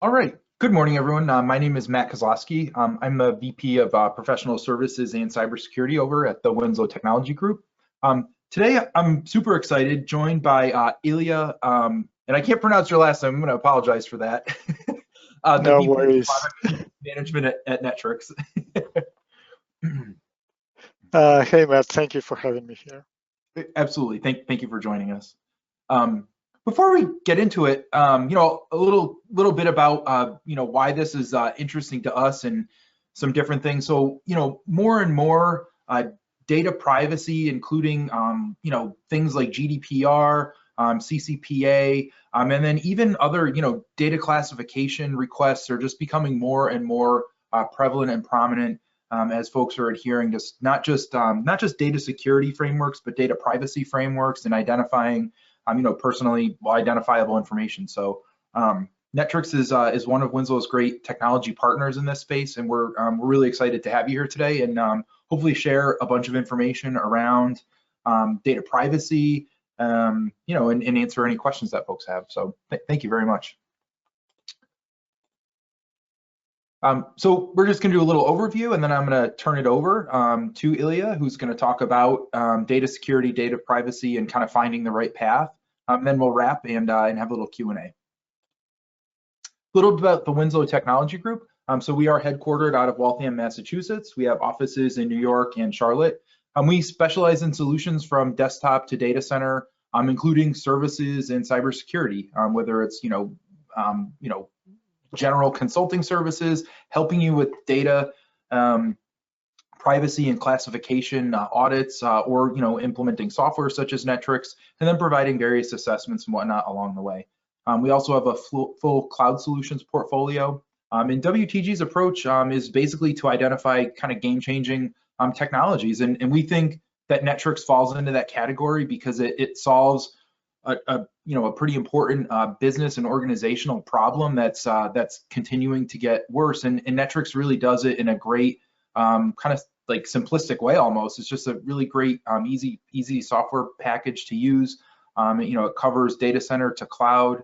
All right. Good morning, everyone. My name is Matt Kozlowski. I'm a VP of Professional Services and Cybersecurity over at the Winslow Technology Group. Today, I'm super excited, joined by Ilya, and I can't pronounce your last name. I'm going to apologize for that. The No VP of worries. Product Management at Netwrix. Hey, Matt, thank you for having me here. Absolutely. Thank you for joining us. Um, Before we get into it, a little bit about why this is interesting to us and some different things. So, more and more data privacy, including things like GDPR, CCPA, and then even other data classification requests are just becoming more and more prevalent and prominent as folks are adhering to not just data security frameworks, but data privacy frameworks and identifying personally identifiable information. So Netwrix is one of Winslow's great technology partners in this space, and we're really excited to have you here today and hopefully share a bunch of information around data privacy, and answer any questions that folks have. So thank you very much. So we're just going to do a little overview, and then I'm going to turn it over to Ilya, who's going to talk about data security, data privacy, and kind of finding the right path. Then we'll wrap and have a little Q&A. A little bit about the Winslow Technology Group. So we are headquartered out of Waltham, Massachusetts. We have offices in New York and Charlotte. We specialize in solutions from desktop to data center, including services and cybersecurity, whether it's general consulting services, helping you with data privacy and classification audits, or implementing software such as Netwrix, and then providing various assessments and whatnot along the way. We also have a full cloud solutions portfolio. And WTG's approach is basically to identify kind of game-changing technologies, and we think that Netwrix falls into that category because it solves a pretty important business and organizational problem that's continuing to get worse, and Netwrix really does it in a great kind of like simplistic way almost. It's just a really great easy software package to use. It covers data center to cloud,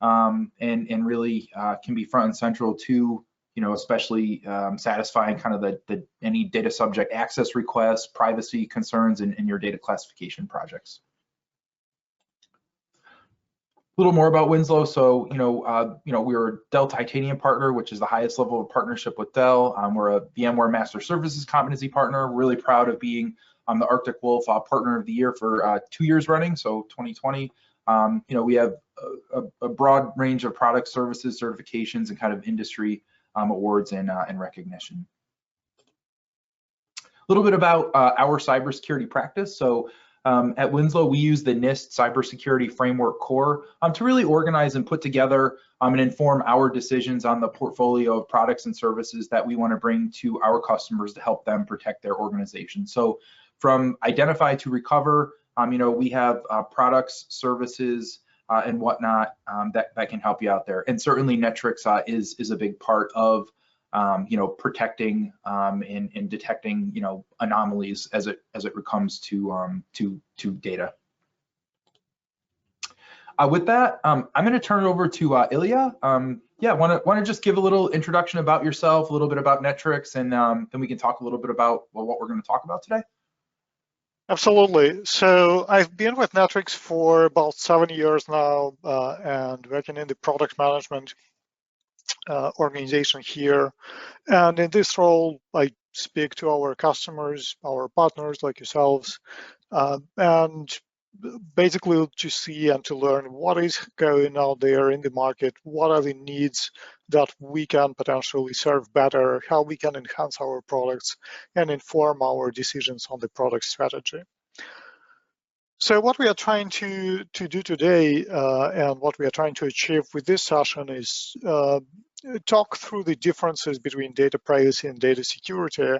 and really can be front and central to especially satisfying kind of the any data subject access requests, privacy concerns in your data classification projects. A little more about Winslow. So, we're a Dell Titanium partner, which is the highest level of partnership with Dell. We're a VMware Master Services Competency Partner. We're really proud of being the Arctic Wolf Partner of the Year for 2 years running, so 2020. We have a broad range of product services, certifications, and kind of industry awards and recognition. A little bit about our cybersecurity practice. So at Winslow, we use the NIST Cybersecurity Framework Core to really organize and put together and inform our decisions on the portfolio of products and services that we want to bring to our customers to help them protect their organization. So from identify to recover, we have products, services, and whatnot that can help you out there. And certainly Netwrix is a big part of protecting and detecting anomalies as it comes to data. With that, I'm going to turn it over to Ilya. Want to just give a little introduction about yourself, a little bit about Netwrix, and then we can talk a little bit about what we're going to talk about today. Absolutely. So I've been with Netwrix for about 7 years now, and working in the product management organization here. And in this role, I speak to our customers, our partners like yourselves, and basically to see and to learn what is going out there in the market, what are the needs that we can potentially serve better, how we can enhance our products and inform our decisions on the product strategy. So what we are trying to do today and what we are trying to achieve with this session is talk through the differences between data privacy and data security.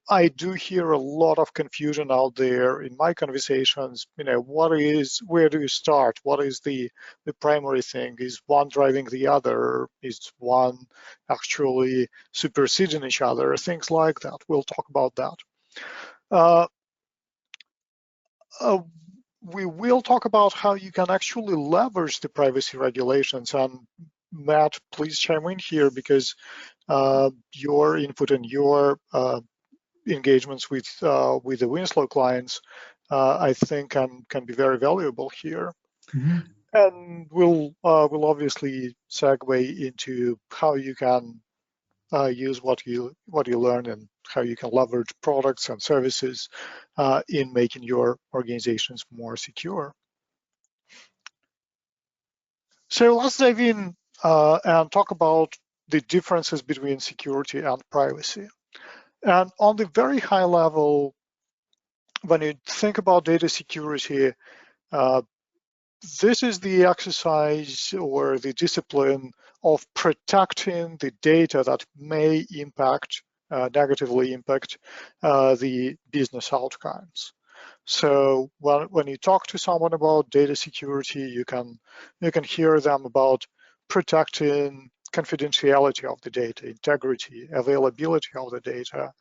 I do hear a lot of confusion out there in my conversations. Where do you start? What is the primary thing? Is one driving the other? Is one actually superseding each other? Things like that. We'll talk about that. We will talk about how you can actually leverage the privacy regulations and Matt, please chime in here, because your input and your engagements with the Winslow clients, I think can be very valuable here. Mm-hmm. And we'll obviously segue into how you can use what you learn and how you can leverage products and services in making your organizations more secure. So let's dive in and talk about the differences between security and privacy. And on the very high level, when you think about data security, this is the exercise or the discipline of protecting the data that may impact, negatively impact the business outcomes. So when you talk to someone about data security, you can hear them about protecting confidentiality of the data, integrity, availability of the data.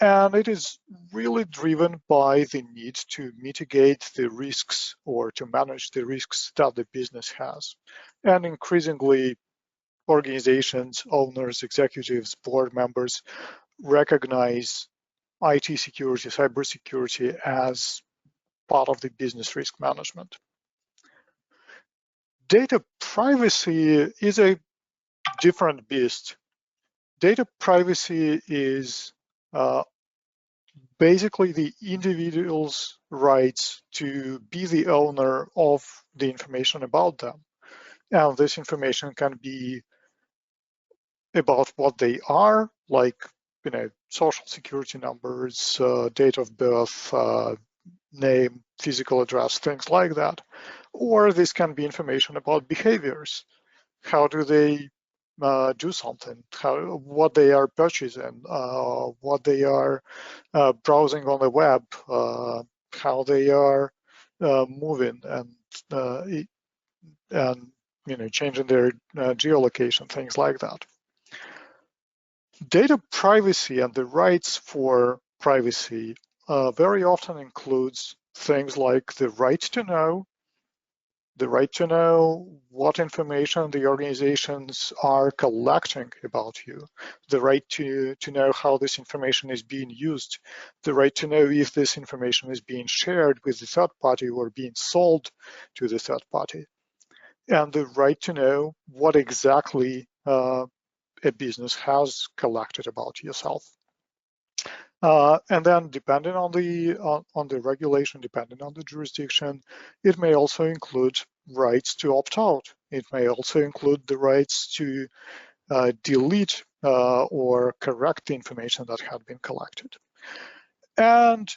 And it is really driven by the need to mitigate the risks or to manage the risks that the business has. And increasingly, organizations, owners, executives, board members recognize IT security, cybersecurity as part of the business risk management. Data privacy is a different beast. Data privacy is basically the individual's rights to be the owner of the information about them. And this information can be about what they are, like social security numbers, date of birth, name, physical address, things like that. Or this can be information about behaviors. How do they do something? What they are purchasing, what they are browsing on the web, how they are moving, and changing their geolocation, things like that. Data privacy and the rights for privacy very often includes things like the right to know what information the organizations are collecting about you, the right to know how this information is being used, the right to know if this information is being shared with the third party or being sold to the third party, and the right to know what exactly a business has collected about yourself. And then depending on the regulation, depending on the jurisdiction, it may also include rights to opt out. It may also include the rights to delete or correct the information that had been collected. And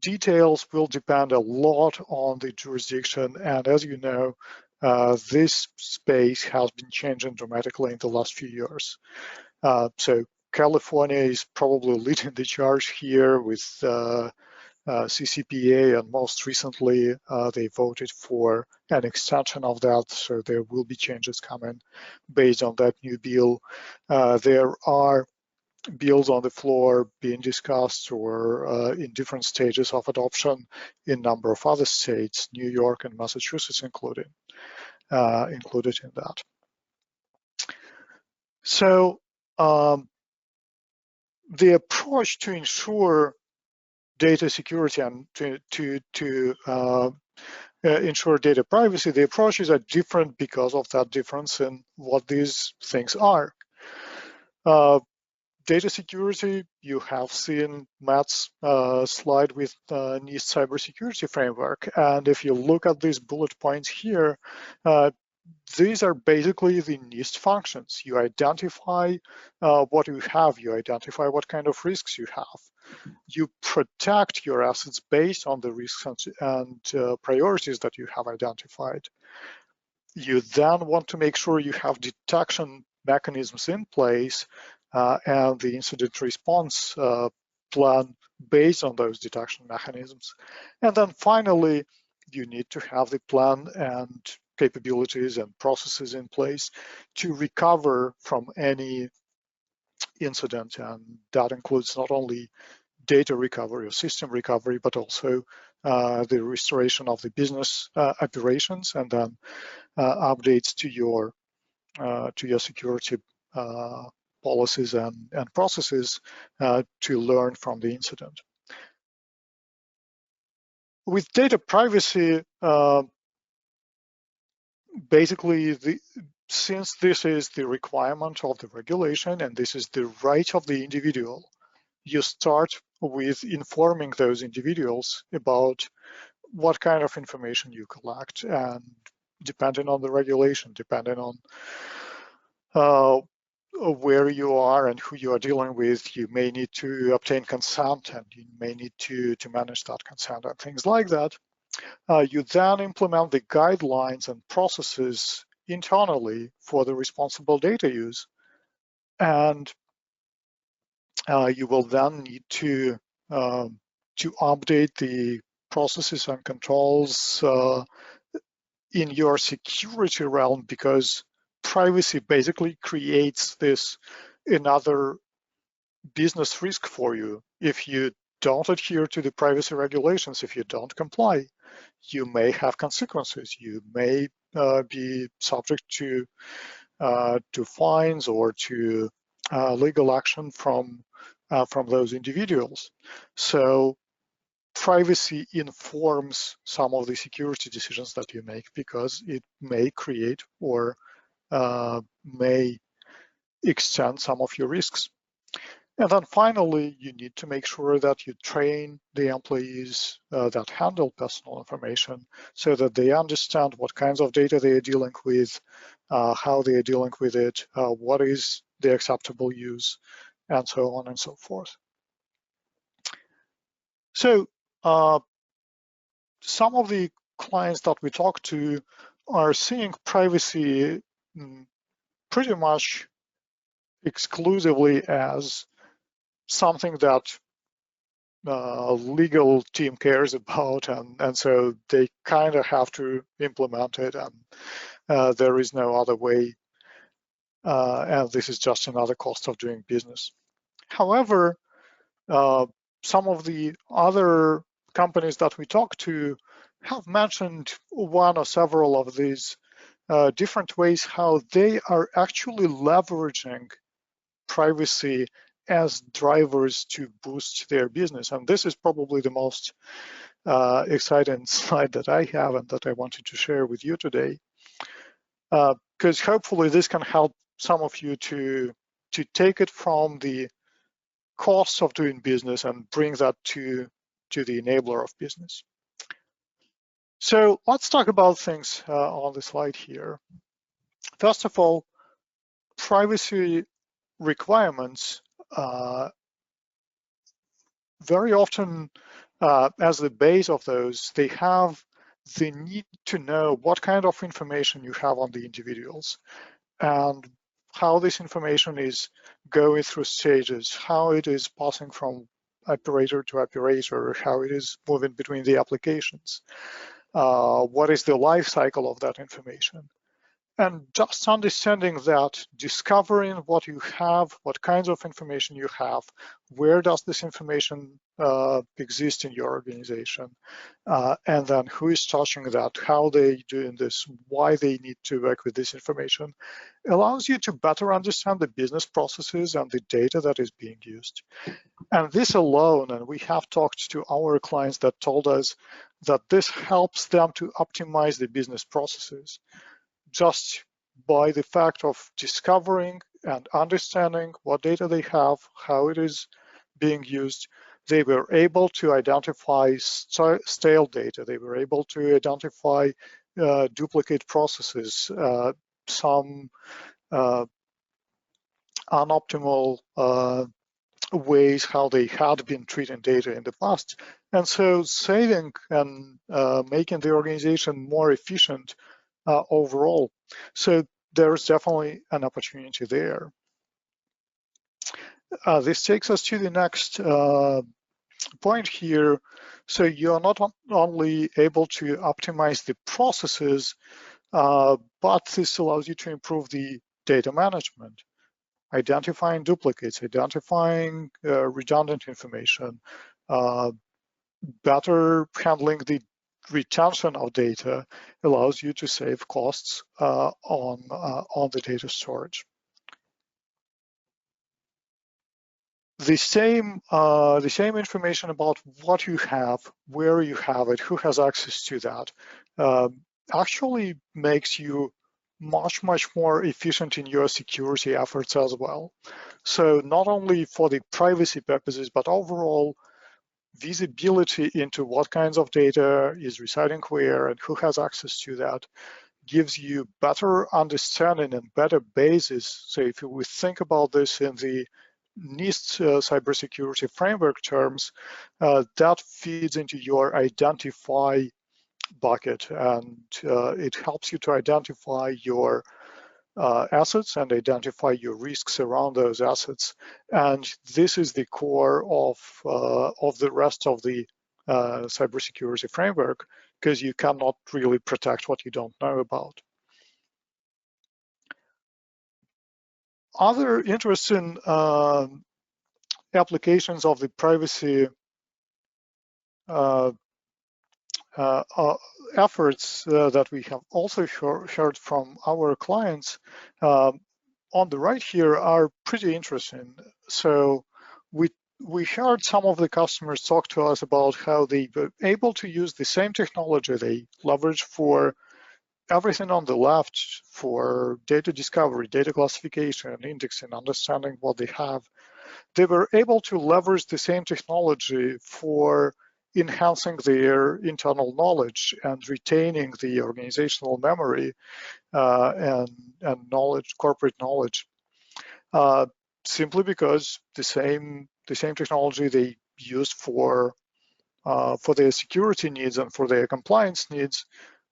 details will depend a lot on the jurisdiction. And as you know, this space has been changing dramatically in the last few years. So California is probably leading the charge here with CCPA, and most recently they voted for an extension of that, so there will be changes coming based on that new bill. There are bills on the floor being discussed or in different stages of adoption in a number of other states, New York and Massachusetts included in that. So the approach to ensure data security and to ensure data privacy, the approaches are different because of that difference in what these things are. Data security, you have seen Matt's slide with NIST cybersecurity framework. And if you look at these bullet points here, these are basically the NIST functions. You identify what you have, you identify what kind of risks you have. You protect your assets based on the risks and priorities that you have identified. You then want to make sure you have detection mechanisms in place and the incident response plan based on those detection mechanisms. And then finally, you need to have the plan and capabilities and processes in place to recover from any incident. And that includes not only data recovery or system recovery, but also the restoration of the business operations, and then updates to your security policies and processes to learn from the incident. With data privacy, basically, since this is the requirement of the regulation and this is the right of the individual, you start with informing those individuals about what kind of information you collect, and depending on the regulation, depending on where you are and who you are dealing with, you may need to obtain consent and you may need to manage that consent and things like that. You then implement the guidelines and processes internally for the responsible data use. And you will then need to update the processes and controls in your security realm, because privacy basically creates another business risk for you. If you don't adhere to the privacy regulations, if you don't comply, you may have consequences. You may be subject to fines or to legal action from those individuals. So privacy informs some of the security decisions that you make, because it may create or may extend some of your risks. And then finally, you need to make sure that you train the employees that handle personal information so that they understand what kinds of data they are dealing with, how they are dealing with it, what is the acceptable use, and so on and so forth. So some of the clients that we talk to are seeing privacy pretty much exclusively as something that legal team cares about, and so they kind of have to implement it, and there is no other way, and this is just another cost of doing business. However, some of the other companies that we talk to have mentioned one or several of these different ways how they are actually leveraging privacy as drivers to boost their business. And this is probably the most exciting slide that I have and that I wanted to share with you today, because hopefully this can help some of you to take it from the costs of doing business and bring that to the enabler of business. So let's talk about things on the slide here. First of all, privacy requirements very often, as the base of those, they have the need to know what kind of information you have on the individuals and how this information is going through stages, how it is passing from operator to operator, how it is moving between the applications, what is the life cycle of that information. And just understanding that, discovering what you have, what kinds of information you have, where does this information exist in your organization, and then who is touching that, how they doing this, why they need to work with this information, allows you to better understand the business processes and the data that is being used. And this alone, and we have talked to our clients that told us that this helps them to optimize the business processes. Just by the fact of discovering and understanding what data they have, how it is being used, they were able to identify stale data. They were able to identify duplicate processes, some unoptimal ways how they had been treating data in the past. And so saving and making the organization more efficient overall. So there's definitely an opportunity there. This takes us to the next point here. So you're not only able to optimize the processes, but this allows you to improve the data management, identifying duplicates, identifying redundant information, better handling the retention of data allows you to save costs on the data storage. The same information about what you have, where you have it, who has access to that, actually makes you much more efficient in your security efforts as well. So not only for the privacy purposes, but overall visibility into what kinds of data is residing where and who has access to that gives you better understanding and better basis. So if we think about this in the NIST cybersecurity framework terms, that feeds into your identify bucket, and it helps you to identify your assets and identify your risks around those assets. And this is the core of the rest of the cybersecurity framework, because you cannot really protect what you don't know about. Other interesting applications of the privacy efforts that we have also heard from our clients on the right here are pretty interesting. So we heard some of the customers talk to us about how they were able to use the same technology they leverage for everything on the left, for data discovery, data classification, indexing, understanding what they have. They were able to leverage the same technology for enhancing their internal knowledge and retaining the organizational memory and knowledge, corporate knowledge, simply because the same technology they used for their security needs and for their compliance needs,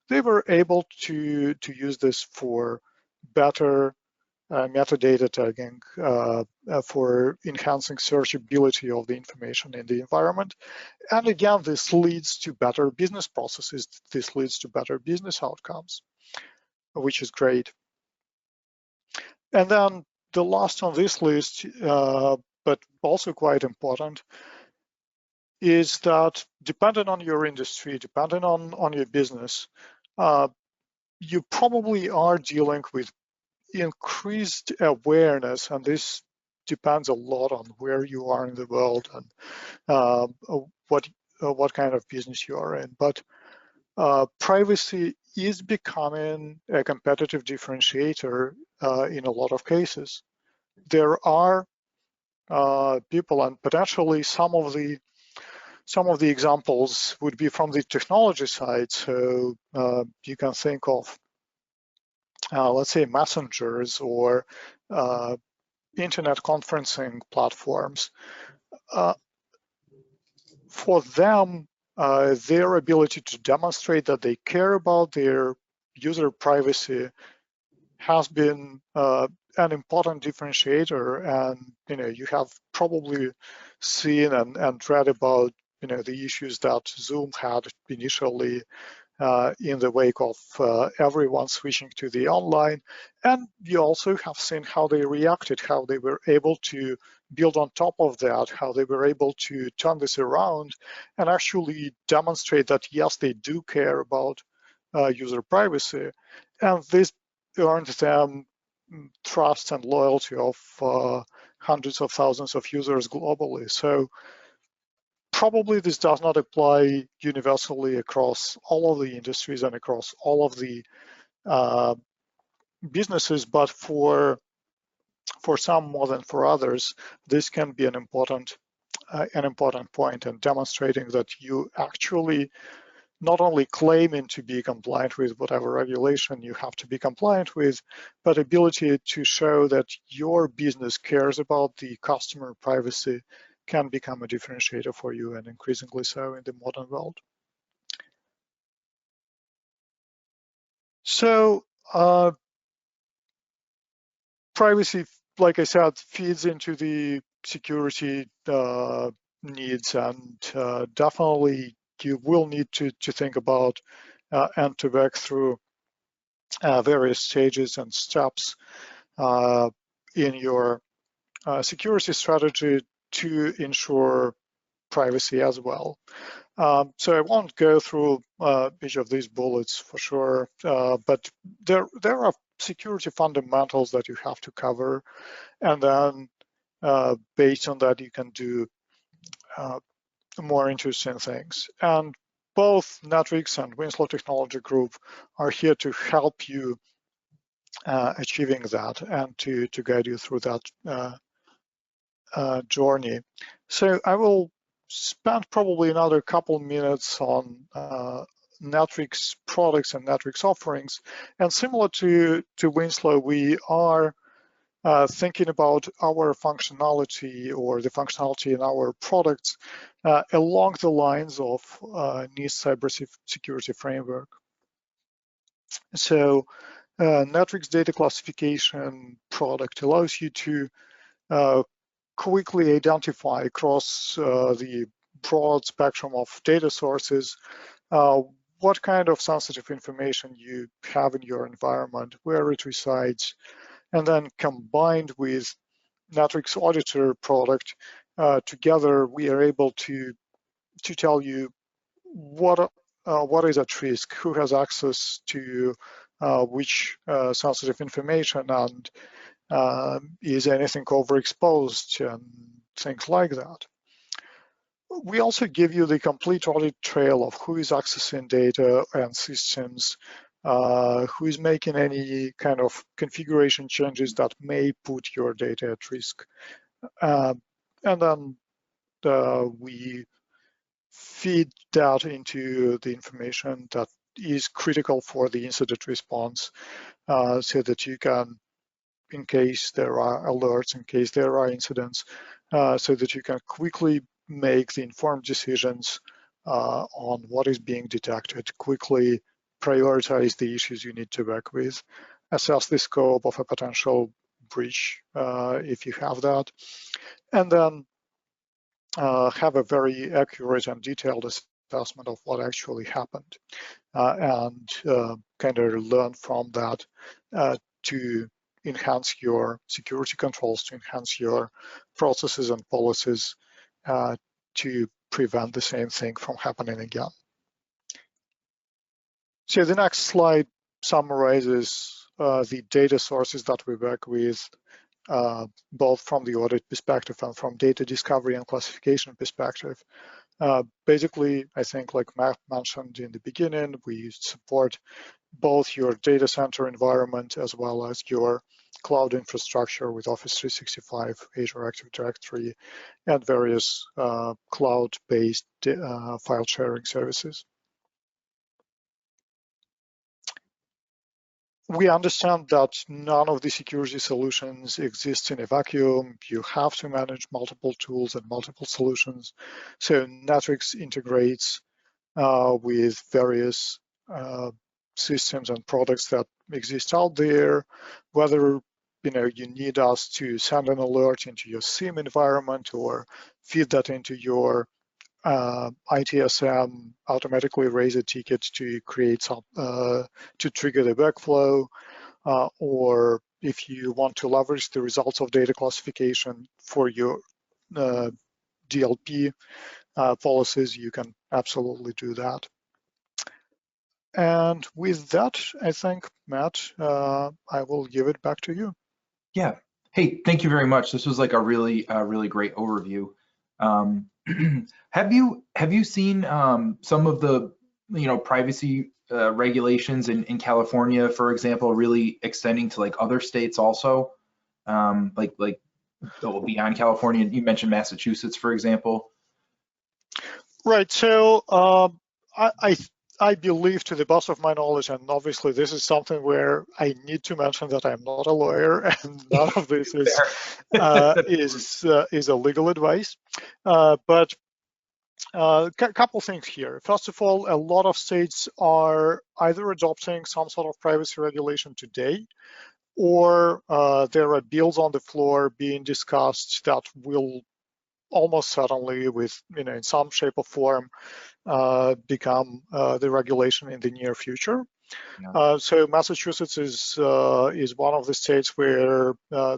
they were able to use this for better metadata tagging, for enhancing searchability of the information in the environment. And again, this leads to better business processes. This leads to better business outcomes, which is great. And then the last on this list, but also quite important, is that depending on your industry, depending on your business, you probably are dealing with increased awareness, and this depends a lot on where you are in the world and what kind of business you are in. But privacy is becoming a competitive differentiator in a lot of cases. There are people, and potentially some of the examples would be from the technology side. So you can think of let's say messengers or internet conferencing platforms. For them, their ability to demonstrate that they care about their user privacy has been an important differentiator. And you have probably seen and read about the issues that Zoom had initially in the wake of everyone switching to the online. And you also have seen how they reacted, how they were able to build on top of that, how they were able to turn this around and actually demonstrate that, yes, they do care about user privacy. And this earned them trust and loyalty of hundreds of thousands of users globally. So probably this does not apply universally across all of the industries and across all of the businesses, but for some more than for others, this can be an important point in demonstrating that you actually not only claiming to be compliant with whatever regulation you have to be compliant with, but ability to show that your business cares about the customer privacy can become a differentiator for you, and increasingly so in the modern world. So privacy, like I said, feeds into the security needs, and definitely you will need to think about and to work through various stages and steps in your security strategy to ensure privacy as well. So I won't go through each of these bullets for sure, but there are security fundamentals that you have to cover, and then based on that you can do more interesting things. And both Netwrix and Winslow Technology Group are here to help you achieving that and to guide you through that journey. So I will spend probably another couple minutes on Netwrix products and Netwrix offerings. And similar to Winslow, we are thinking about our functionality or the functionality in our products along the lines of NIST cybersecurity framework. So Netwrix data classification product allows you to quickly identify across the broad spectrum of data sources what kind of sensitive information you have in your environment, where it resides, and then combined with Netwrix Auditor product, together we are able to tell you what is at risk, who has access to which sensitive information, and is anything overexposed and things like that. We also give you the complete audit trail of who is accessing data and systems, who is making any kind of configuration changes that may put your data at risk. And then we feed that into the information that is critical for the incident response, so that you can, in case there are alerts, in case there are incidents, so that you can quickly make the informed decisions on what is being detected, quickly prioritize the issues you need to work with, assess the scope of a potential breach if you have that, and then have a very accurate and detailed assessment of what actually happened, and kind of learn from that to enhance your security controls, to enhance your processes and policies to prevent the same thing from happening again. So the next slide summarizes the data sources that we work with, both from the audit perspective and from data discovery and classification perspective. Basically, I think like Matt mentioned in the beginning, we support both your data center environment as well as your cloud infrastructure with Office 365, Azure Active Directory, and various cloud-based file sharing services. We understand that none of the security solutions exists in a vacuum. You have to manage multiple tools and multiple solutions. So Netwrix integrates with various systems and products that exist out there, whether you need us to send an alert into your SIEM environment or feed that into your ITSM, automatically raise a ticket to create some to trigger the workflow, or if you want to leverage the results of data classification for your DLP policies, you can absolutely do that. And with that, I think, Matt, I will give it back to you. Yeah. Hey, thank you very much. This was like a really great overview. Have you seen some of the privacy regulations in California, for example, really extending to like other states also, like beyond California? You mentioned Massachusetts, for example. Right. So I believe, to the best of my knowledge, and obviously this is something where I need to mention that I'm not a lawyer, and none of this is a legal advice. But a couple things here. First of all, a lot of states are either adopting some sort of privacy regulation today, or there are bills on the floor being discussed that will almost certainly, with in some shape or form, become the regulation in the near future. Yeah. So Massachusetts is one of the states where I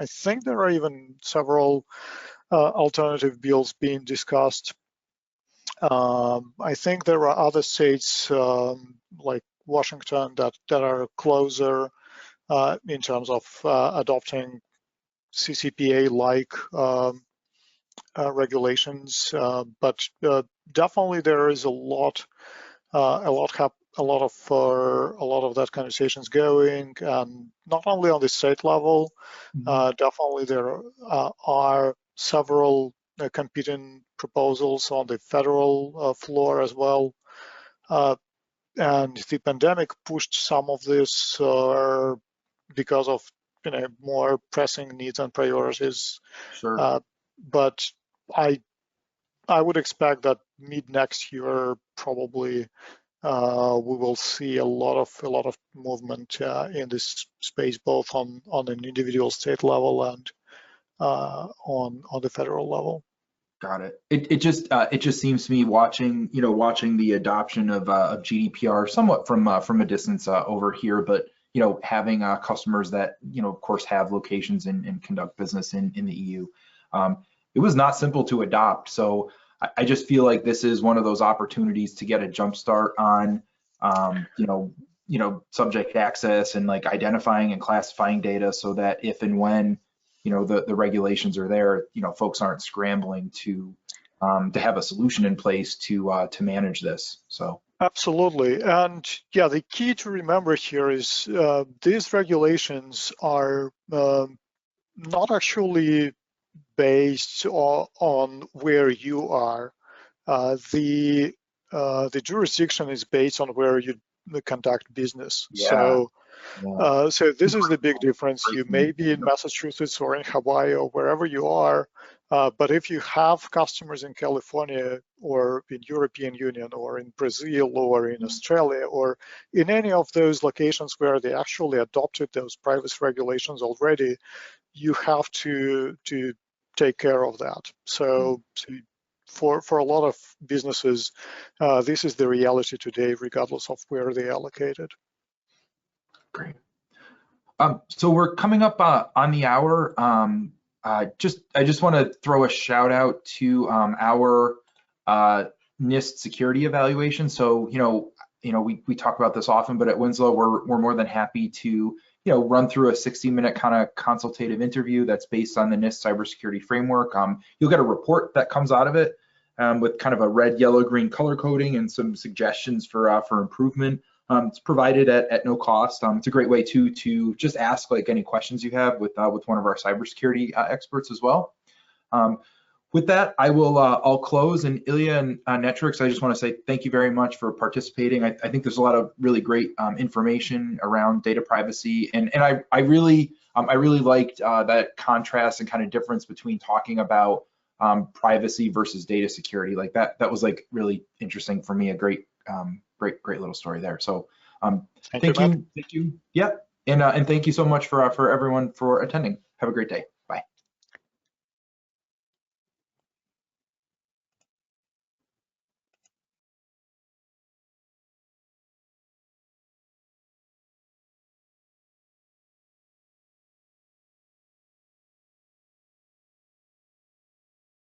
think there are even several alternative bills being discussed I think there are other states like Washington that are closer in terms of adopting CCPA-like regulations, but definitely there is a lot of that conversations going, and not only on the state level. Definitely there are several competing proposals on the federal floor as well. And the pandemic pushed some of this because of more pressing needs and priorities. Sure. But I would expect that mid next year probably we will see a lot of movement in this space, both on an individual state level and on the federal level. Got it. It just seems to me watching the adoption of GDPR somewhat from a distance over here, but having customers that of course have locations and conduct business in the EU. It was not simple to adopt, so I just feel like this is one of those opportunities to get a jump start on subject access and like identifying and classifying data, so that if and when the regulations are there, folks aren't scrambling to have a solution in place to manage this. So absolutely, and yeah, the key to remember here is these regulations are not actually based on where you are. The jurisdiction is based on where you conduct business. yeah, So this is the big difference. You may be in Massachusetts or in Hawaii or wherever you are, but if you have customers in California or in European Union or in Brazil or in Australia or in any of those locations where they actually adopted those privacy regulations already, you have to take care of that. So for a lot of businesses, this is the reality today, regardless of where they are located. Great. So we're coming up on the hour. I just want to throw a shout out to our NIST security evaluation. So we talk about this often, but at Winslow we're more than happy to run through a 60-minute kind of consultative interview that's based on the NIST cybersecurity framework. You'll get a report that comes out of it with kind of a red, yellow, green color coding and some suggestions for improvement. It's provided at no cost. It's a great way to just ask like any questions you have with one of our cybersecurity experts as well. With that, I'll close. And Ilya and Netwrix, I just want to say thank you very much for participating. I think there's a lot of really great information around data privacy, and I really liked that contrast and kind of difference between talking about privacy versus data security. Like that was like really interesting for me. A great little story there. So thank you. Yeah, and thank you so much for everyone for attending. Have a great day. Bye.